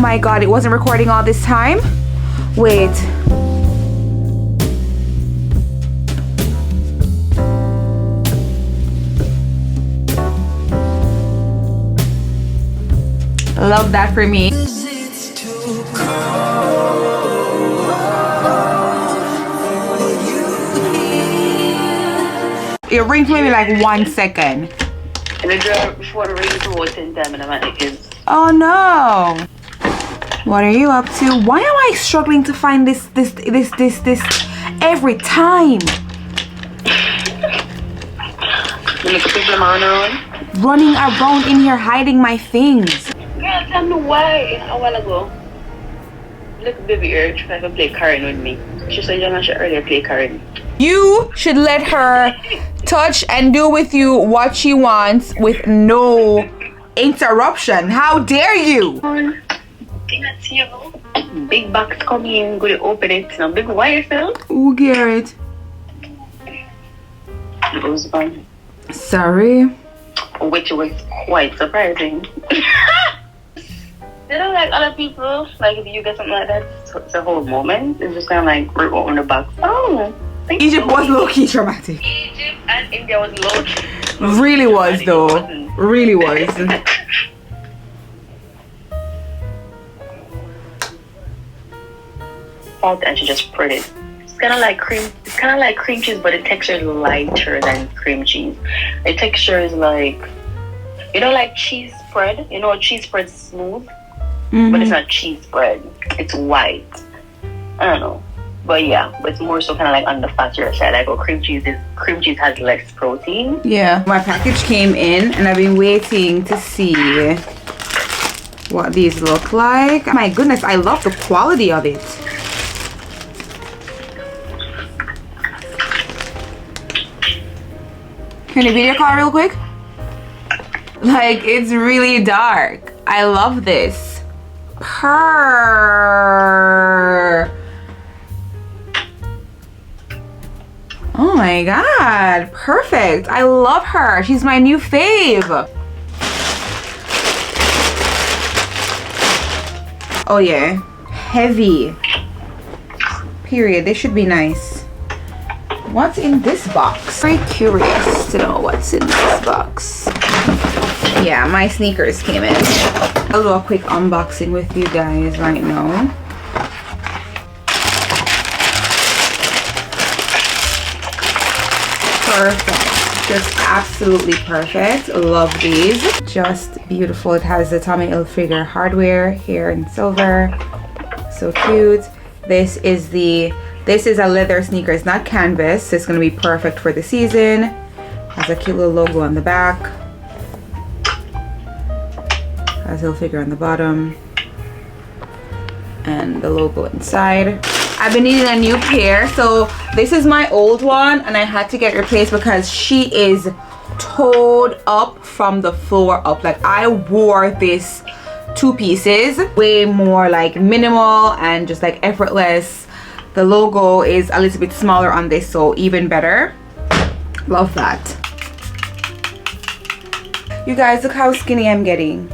my god, it wasn't recording all this time. Wait. Love that for me. It rings maybe like 1 second. And the driver before the rain to 10 time and I'm like, oh no. What are you up to? Why am I struggling to find this every time? Running around in here hiding my things. Girl, tell me why a while ago. Look, baby urge if I can play Karen with me. She said you should earlier play Karen. You should let her touch and do with you what she wants with no interruption. How dare you? Big box coming in, go to open it. Now big wire cell. Who Garrett? Goes on. Sorry. Which was quite surprising. You know, like other people, like if you get something like that, it's a whole moment. It's just kind of like we're on the box. Oh, Egypt was low-key traumatic. Egypt and India was low-key. Really was though. Really was. And she just put it. It's kind of like cream. It's kind of like cream cheese, but the texture is lighter than cream cheese. The texture is like, you know, like cheese spread. You know, cheese spread's smooth, but it's not cheese spread. It's white. I don't know, but yeah, but it's more so kind of like on the fatter side. Like, oh, cream cheese has less protein. Yeah, my package came in, and I've been waiting to see what these look like. My goodness, I love the quality of it. Can you video call real quick? Like, it's really dark. I love this. Oh my god, perfect. I love her. She's my new fave. Oh yeah, heavy. Period. This should be nice. What's in this box? Very curious to know what's in this box. Yeah, my sneakers came in. I'll do a quick unboxing with you guys right now. Perfect. Just absolutely perfect. Love these. Just beautiful. It has the Tommy Hilfiger hardware here in silver. So cute. This is a leather sneaker. It's not canvas. So it's going to be perfect for the season. Has a cute little logo on the back. Has Hilfiger on the bottom. And the logo inside. I've been needing a new pair. So this is my old one. And I had to get replaced because she is toed up from the floor up. Like, I wore this 2 pieces. Way more like minimal and just like effortless. The logo is a little bit smaller on this, so even better. Love that. You guys, look how skinny I'm getting.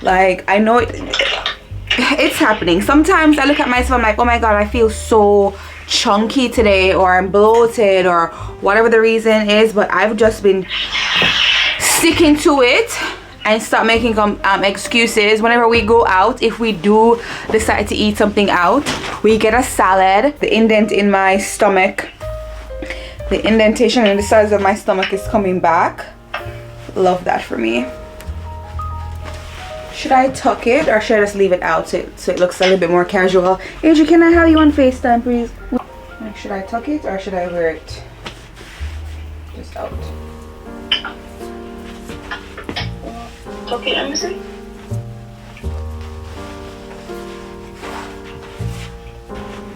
Like, I know it's happening. Sometimes I look at myself, I'm like, oh my god, I feel so chunky today, or I'm bloated, or whatever the reason is, but I've just been sticking to it and stop making excuses. Whenever we go out, if we do decide to eat something out, we get a salad. The indent in my stomach, the indentation in the sides of my stomach is coming back. Love that for me. Should I tuck it or should I just leave it out so it looks a little bit more casual? Adrian, can I have you on FaceTime, please? Should I tuck it or should I wear it just out? Okay, let me see.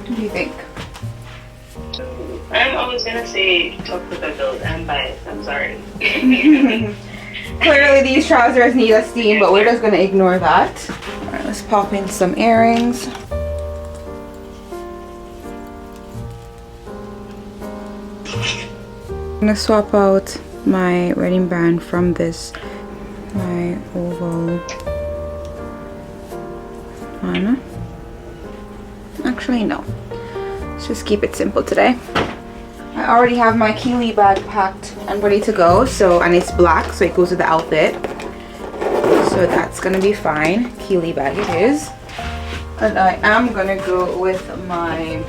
What do you think? I'm always gonna say talk with adult. I'm biased. I'm sorry. Clearly these trousers need a steam, but we're just gonna ignore that. Alright, let's pop in some earrings. I'm gonna swap out my wedding band from this, my oval on. Actually, no. Let's just keep it simple today. I already have my Keely bag packed and ready to go. So, and it's black, so it goes with the outfit. So that's gonna be fine. Keely bag it is. And I am gonna go with my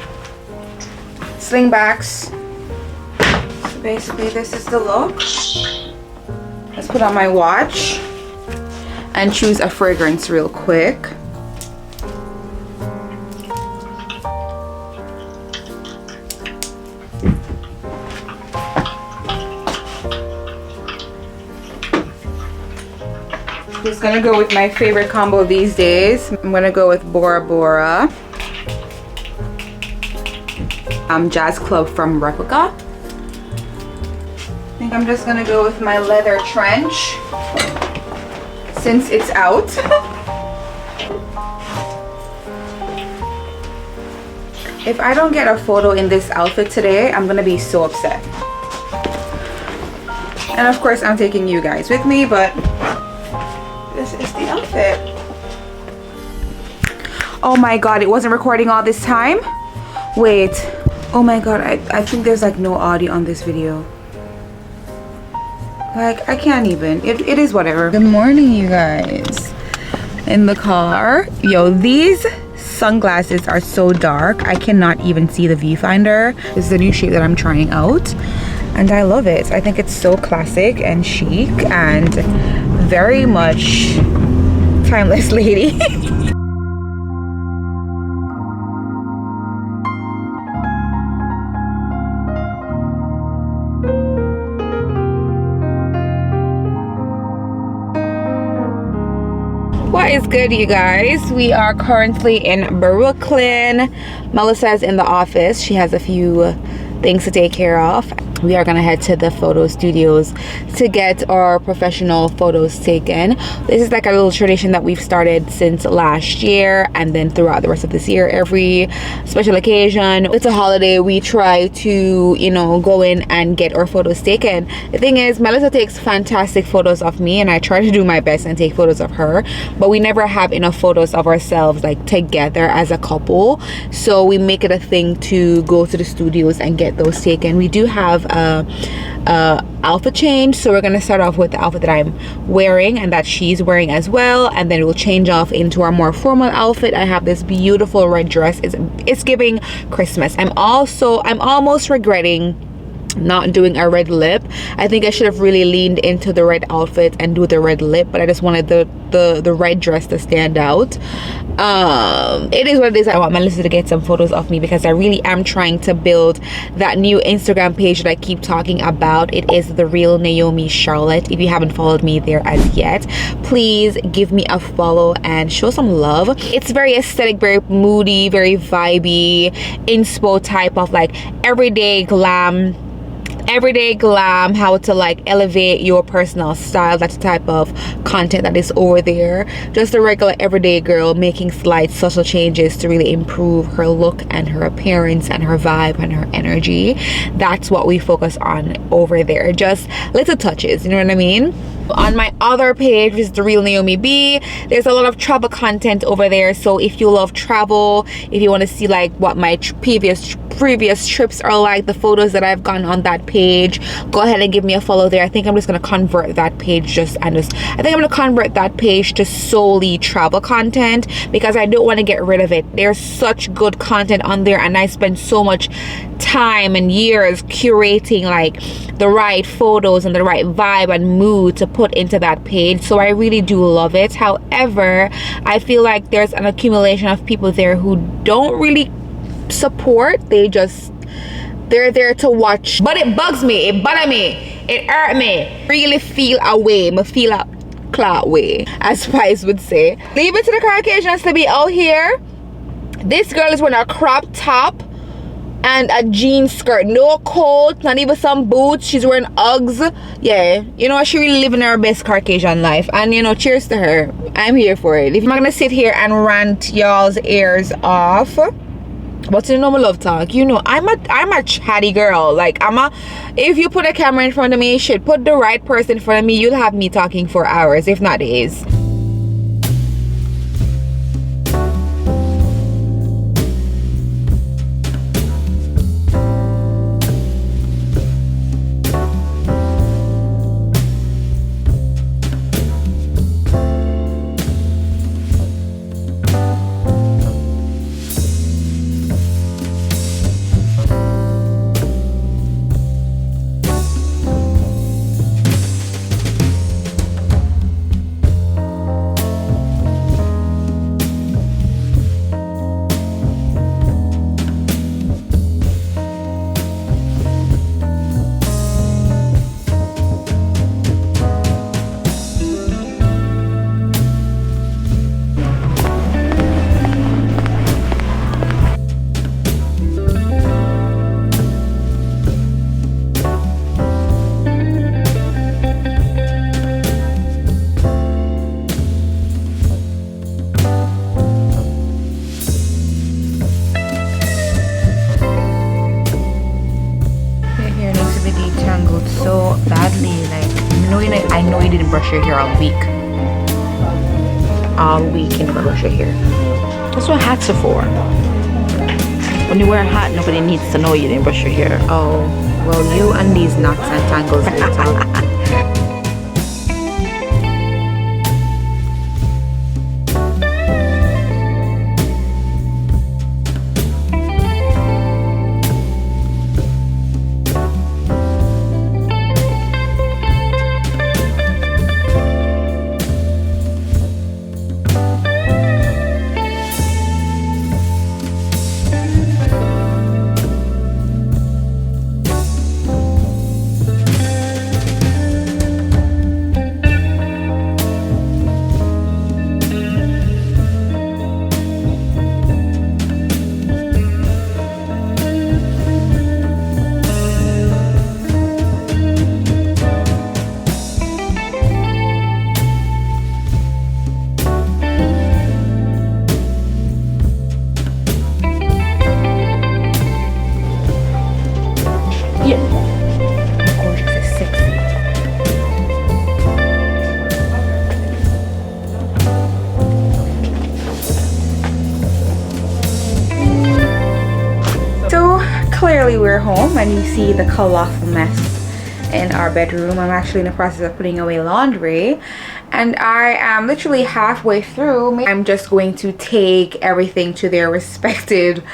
slingbacks. So basically this is the look. Let's put on my watch and choose a fragrance real quick. Just gonna go with my favorite combo these days. I'm gonna go with Bora Bora. Jazz Club from Replica. I think I'm just gonna go with my leather trench since it's out. If I don't get a photo in this outfit today, I'm gonna be so upset. And of course, I'm taking you guys with me, but this is the outfit. Oh my god, it wasn't recording all this time? Wait. Oh my god, I think there's like no audio on this video. Like, I can't even. It is whatever. Good morning, you guys. In the car. Yo, these sunglasses are so dark. I cannot even see the viewfinder. This is a new shape that I'm trying out. And I love it. I think it's so classic and chic and very much timeless lady. What is good, you guys? We are currently in Brooklyn. Melissa's in the office. She has a few things to take care of. We are gonna head to the photo studios to get our professional photos taken. This is like a little tradition that we've started since last year, and then throughout the rest of this year, every special occasion, it's a holiday, we try to, you know, go in and get our photos taken. The thing is, Melissa takes fantastic photos of me, and I try to do my best and take photos of her, but we never have enough photos of ourselves like together as a couple, so we make it a thing to go to the studios and get those taken. We do have outfit change, so we're gonna start off with the outfit that I'm wearing and that she's wearing as well, and then we'll change off into our more formal outfit. I have this beautiful red dress. It's giving Christmas. I'm almost regretting not doing a red lip. I think I should have really leaned into the red outfit and do the red lip, but I just wanted the red dress to stand out. It is what it is. I want Melissa to get some photos of me because I really am trying to build that new Instagram page that I keep talking about. It is The Real Naomi Charlotte. If you haven't followed me there as yet, please give me a follow and show some love. It's very aesthetic, very moody, very vibey, inspo type of like everyday glam, how to like elevate your personal style. That's the type of content that is over there. Just a regular everyday girl making slight subtle changes to really improve her look and her appearance and her vibe and her energy. That's what we focus on over there, just little touches, you know what I mean? On my other page, which is The Real NaomiB, there's a lot of travel content over there. So if you love travel, if you want to see like what my previous trips are like, the photos that I've gone on that page, go ahead and give me a follow there. I think I'm just going to convert that page to solely travel content because I don't want to get rid of it. There's such good content on there, and I spend so much time and years curating like the right photos and the right vibe and mood to put into that page. So I really do love it. However, I feel like there's an accumulation of people there who don't really support. They're there to watch, but it bugs me, it bothers me, it hurt me. Really feel a way, me feel a clout way, as Spice would say. Leave it to the Caucasians to be out here. This girl is wearing a crop top and a jean skirt, no coat, not even some boots. She's wearing Uggs. Yeah, you know, she really living her best Caucasian life, and you know, cheers to her. I'm here for it. If I'm not gonna sit here and rant y'all's ears off, but you know my love talk, you know I'm a chatty girl. Like if you put a camera in front of me, shit, put the right person in front of me, you'll have me talking for hours, if not days. brush your hair all week. All week you never brush your hair. That's what hats are for. When you wear a hat, nobody needs to know you didn't brush your hair. Oh, well, you and these knots and tangles later. Clearly we're home and you see the colossal mess in our bedroom. I'm actually in the process of putting away laundry and I am literally halfway through. I'm just going to take everything to their respective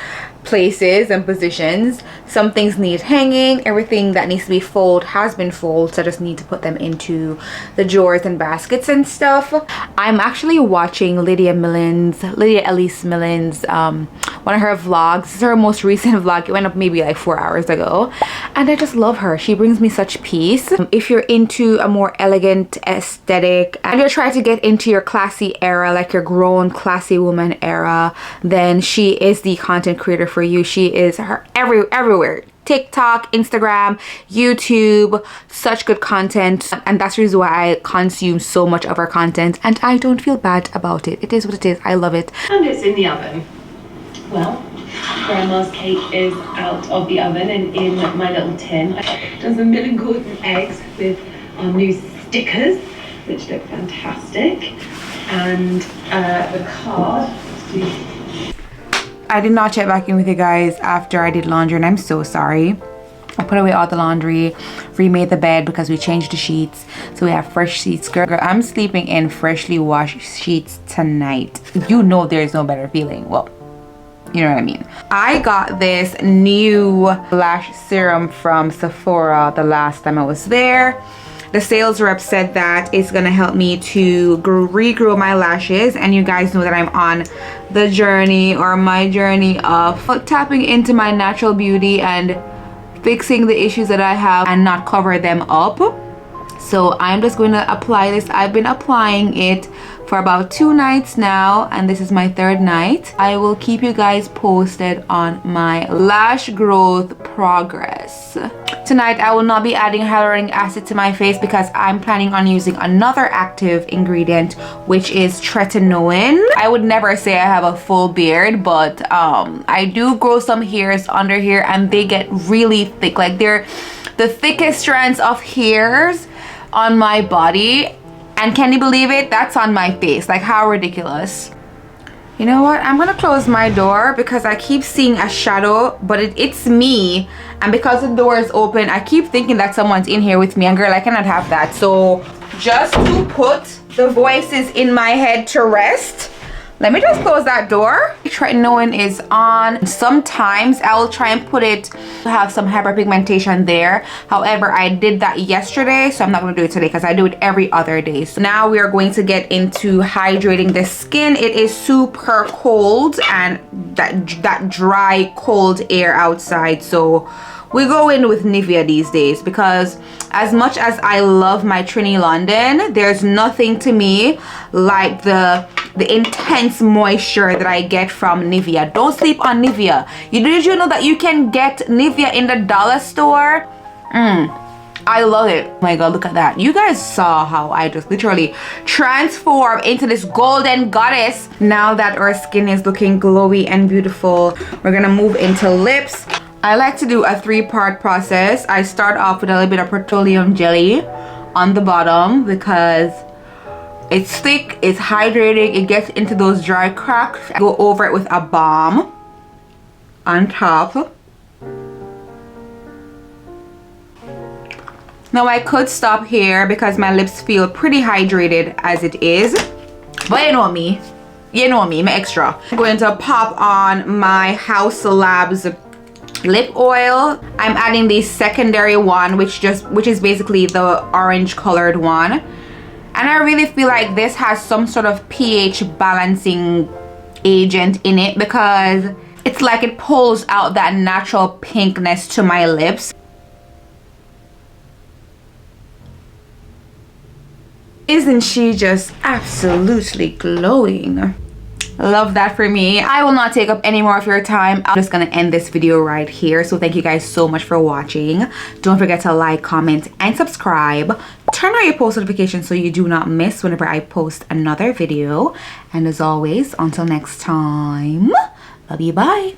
places and positions. Some things need hanging. Everything that needs to be folded has been folded, so I just need to put them into the drawers and baskets and stuff. I'm actually watching Lydia Elise Millen's one of her vlogs. This is her most recent vlog. It went up maybe like 4 hours ago and I just love her. She brings me such peace. If you're into a more elegant aesthetic and you're trying to get into your classy era, like your grown classy woman era, then she is the content creator for you. She is her everywhere. TikTok, Instagram, YouTube, such good content, and that's the reason why I consume so much of her content and I don't feel bad about it. It is what it is. I love it. And it's in the oven. Well, Grandma's cake is out of the oven and in my little tin. I've done some milk and golden eggs with our new stickers, which look fantastic, and the card. I did not check back in with you guys after I did laundry and I'm so sorry. I put away all the laundry, remade the bed because we changed the sheets, so we have fresh sheets. Girl, I'm sleeping in freshly washed sheets tonight. You know there's no better feeling. Well, you know what I mean. I got this new lash serum from Sephora the last time I was there. The sales rep said that it's gonna help me to regrow my lashes, and you guys know that I'm on the journey, or my journey of tapping into my natural beauty and fixing the issues that I have and not cover them up. So I'm just going to apply this. I've been applying it for about 2 nights now and this is my 3rd night. I will keep you guys posted on my lash growth progress. Tonight I will not be adding hyaluronic acid to my face because I'm planning on using another active ingredient, which is tretinoin. I would never say I have a full beard, but I do grow some hairs under here and they get really thick. Like they're the thickest strands of hairs on my body, and can you believe it? That's on my face. Like, how ridiculous. You know what? I'm gonna close my door because I keep seeing a shadow, but it's me, and because the door is open I keep thinking that someone's in here with me, and girl, I cannot have that. So just to put the voices in my head to rest, let me just close that door. Tretinoin is on. Sometimes I will try and put it to have some hyperpigmentation there. However, I did that yesterday, so I'm not going to do it today because I do it every other day. So now we are going to get into hydrating the skin. It is super cold and that dry, cold air outside. So we go in with Nivea these days because as much as I love my Trini London, there's nothing to me like the intense moisture that I get from Nivea. Don't sleep on Nivea. Did you know that you can get Nivea in the dollar store? I love it. Oh my god, look at that. You guys saw how I just literally transformed into this golden goddess. Now that our skin is looking glowy and beautiful, we're gonna move into lips. I like to do a 3-part process. I start off with a little bit of petroleum jelly on the bottom because it's thick, it's hydrating, it gets into those dry cracks. I go over it with a balm on top. Now I could stop here because my lips feel pretty hydrated as it is, but you know me, I'm extra. I'm going to pop on my House Labs lip oil. I'm adding the secondary one, which is basically the orange colored one, and I really feel like this has some sort of pH balancing agent in it because it's like it pulls out that natural pinkness to my lips. Isn't she just absolutely glowing? Love that for me. I will not take up any more of your time. I'm just gonna end this video right here. So thank you guys so much for watching. Don't forget to like, comment, and subscribe. Turn on your post notifications so you do not miss whenever I post another video. And as always, until next time, love you, bye.